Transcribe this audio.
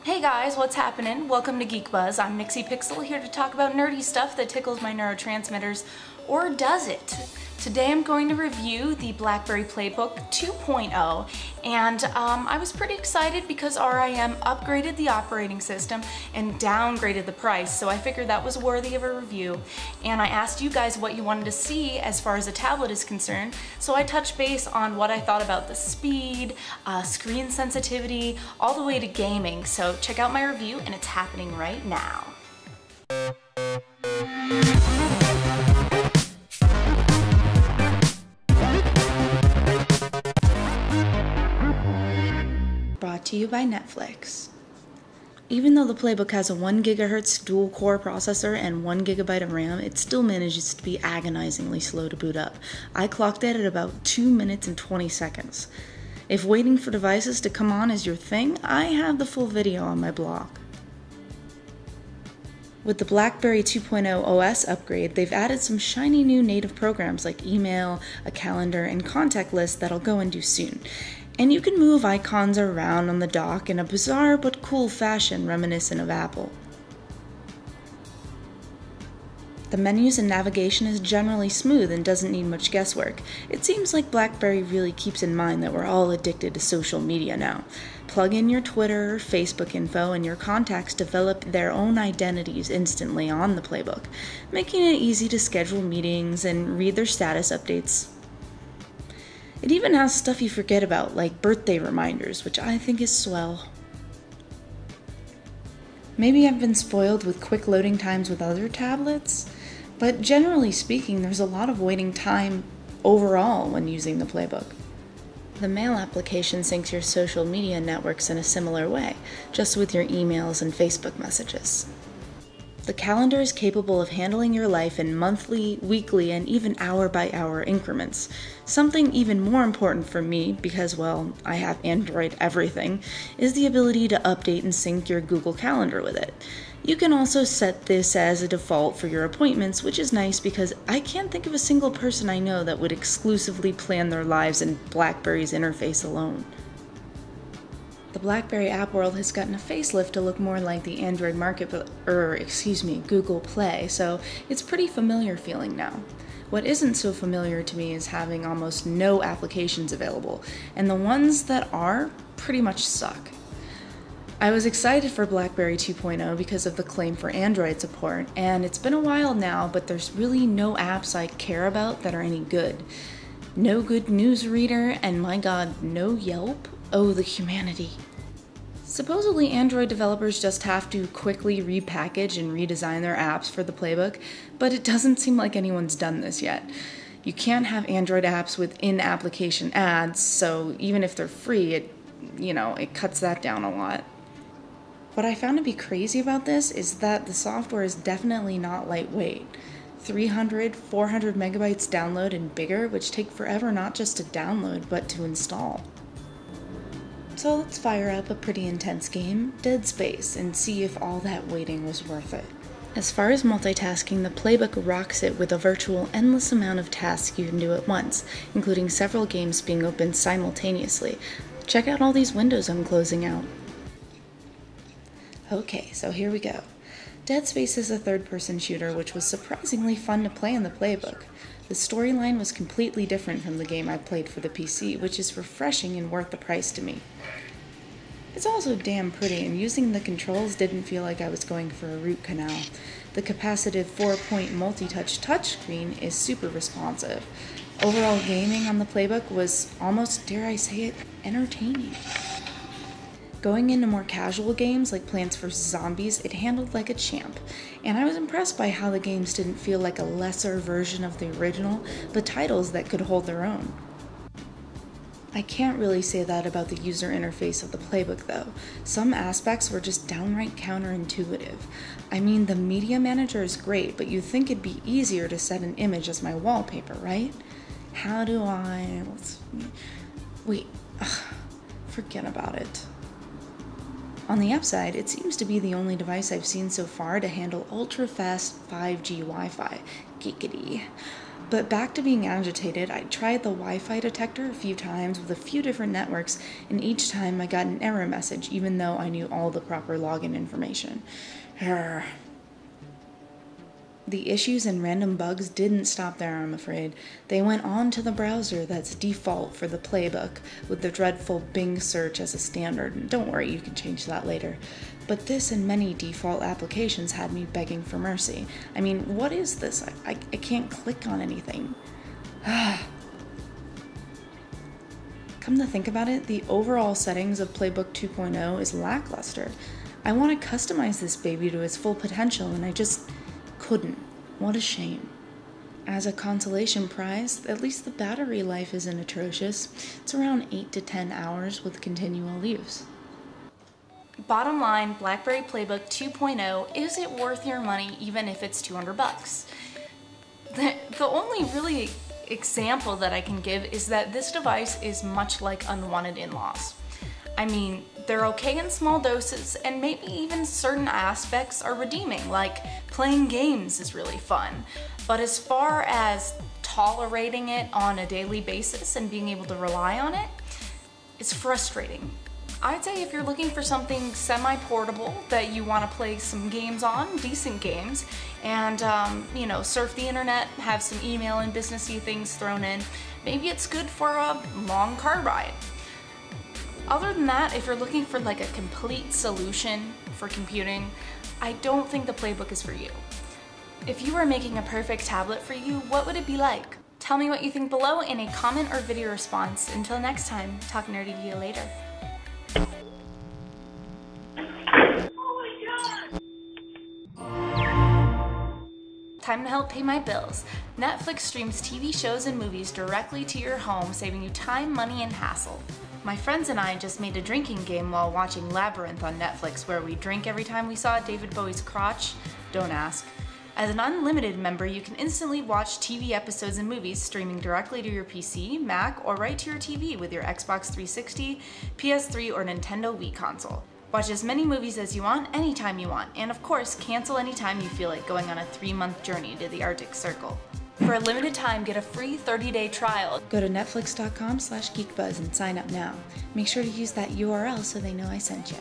Hey guys, what's happening? Welcome to Geek Buzz. I'm Nixie Pixel, here to talk about nerdy stuff that tickles my neurotransmitters, or does it? Today I'm going to review the BlackBerry PlayBook 2.0, and I was pretty excited because RIM upgraded the operating system and downgraded the price, so I figured that was worthy of a review. And I asked you guys what you wanted to see as far as a tablet is concerned, so I touched base on what I thought about the speed, screen sensitivity, all the way to gaming. So check out my review, and it's happening right now. Brought to you by Netflix. Even though the PlayBook has a 1 GHz dual-core processor and 1 GB of RAM, it still manages to be agonizingly slow to boot up. I clocked it at about 2 minutes and 20 seconds. If waiting for devices to come on is your thing, I have the full video on my blog. With the BlackBerry 2.0 OS upgrade, they've added some shiny new native programs like email, a calendar, and contact list that'll go into soon. And you can move icons around on the dock in a bizarre but cool fashion reminiscent of Apple. The menus and navigation is generally smooth and doesn't need much guesswork. It seems like BlackBerry really keeps in mind that we're all addicted to social media now. Plug in your Twitter or Facebook info and your contacts develop their own identities instantly on the PlayBook, making it easy to schedule meetings and read their status updates. It even has stuff you forget about, like birthday reminders, which I think is swell. Maybe I've been spoiled with quick loading times with other tablets, but generally speaking, there's a lot of waiting time overall when using the PlayBook. The Mail application syncs your social media networks in a similar way, just with your emails and Facebook messages. The calendar is capable of handling your life in monthly, weekly, and even hour-by-hour increments. Something even more important for me, because, well, I have Android everything, is the ability to update and sync your Google Calendar with it. You can also set this as a default for your appointments, which is nice because I can't think of a single person I know that would exclusively plan their lives in BlackBerry's interface alone. The BlackBerry app world has gotten a facelift to look more like the Android Google Play, so it's pretty familiar feeling now. What isn't so familiar to me is having almost no applications available, and the ones that are pretty much suck. I was excited for BlackBerry 2.0 because of the claim for Android support, and it's been a while now, but there's really no apps I care about that are any good. No good newsreader, and my god, no Yelp? Oh, the humanity. Supposedly, Android developers just have to quickly repackage and redesign their apps for the PlayBook, but it doesn't seem like anyone's done this yet. You can't have Android apps with in-application ads, so even if they're free, it cuts that down a lot. What I found to be crazy about this is that the software is definitely not lightweight. 300, 400 megabytes download and bigger, which take forever not just to download, but to install. So let's fire up a pretty intense game, Dead Space, and see if all that waiting was worth it. As far as multitasking, the PlayBook rocks it with a virtual endless amount of tasks you can do at once, including several games being opened simultaneously. Check out all these windows I'm closing out. Okay, so here we go. Dead Space is a third-person shooter which was surprisingly fun to play in the PlayBook. The storyline was completely different from the game I played for the PC, which is refreshing and worth the price to me. It's also damn pretty, and using the controls didn't feel like I was going for a root canal. The capacitive 4-point multi-touch touchscreen is super responsive. Overall gaming on the PlayBook was almost, dare I say it, entertaining. Going into more casual games like Plants vs. Zombies, it handled like a champ, and I was impressed by how the games didn't feel like a lesser version of the original, but titles that could hold their own. I can't really say that about the user interface of the PlayBook though. Some aspects were just downright counterintuitive. I mean, the media manager is great, but you'd think it'd be easier to set an image as my wallpaper, right? How do I... forget about it. On the upside, it seems to be the only device I've seen so far to handle ultra-fast 5G Wi-Fi. Geekity. But back to being agitated, I tried the Wi-Fi detector a few times with a few different networks, and each time I got an error message, even though I knew all the proper login information. The issues and random bugs didn't stop there, I'm afraid. They went on to the browser that's default for the PlayBook, with the dreadful Bing search as a standard. And don't worry, you can change that later. But this and many default applications had me begging for mercy. I mean, what is this? I can't click on anything. Come to think about it, the overall settings of PlayBook 2.0 is lackluster. I want to customize this baby to its full potential, and I just couldn't. What a shame. As a consolation prize, at least the battery life isn't atrocious. It's around 8 to 10 hours with continual use. Bottom line, BlackBerry PlayBook 2.0, is it worth your money even if it's $200? The only really example that I can give is that this device is much like unwanted in-laws. I mean, they're okay in small doses, and maybe even certain aspects are redeeming, like playing games is really fun. But as far as tolerating it on a daily basis and being able to rely on it, it's frustrating. I'd say if you're looking for something semi-portable that you want to play some games on, decent games, and surf the internet, have some email and businessy things thrown in, maybe it's good for a long car ride. Other than that, if you're looking for like a complete solution for computing, I don't think the PlayBook is for you. If you were making a perfect tablet for you, what would it be like? Tell me what you think below in a comment or video response. Until next time, talk nerdy to you later. Time to help pay my bills. Netflix streams TV shows and movies directly to your home, saving you time, money, and hassle. My friends and I just made a drinking game while watching Labyrinth on Netflix, where we drink every time we saw David Bowie's crotch. Don't ask. As an unlimited member, you can instantly watch TV episodes and movies streaming directly to your PC, Mac, or right to your TV with your Xbox 360, PS3, or Nintendo Wii console. Watch as many movies as you want, anytime you want, and of course, cancel anytime you feel like going on a 3-month journey to the Arctic Circle. For a limited time, get a free 30-day trial. Go to netflix.com/geekbuzz and sign up now. Make sure to use that URL so they know I sent you.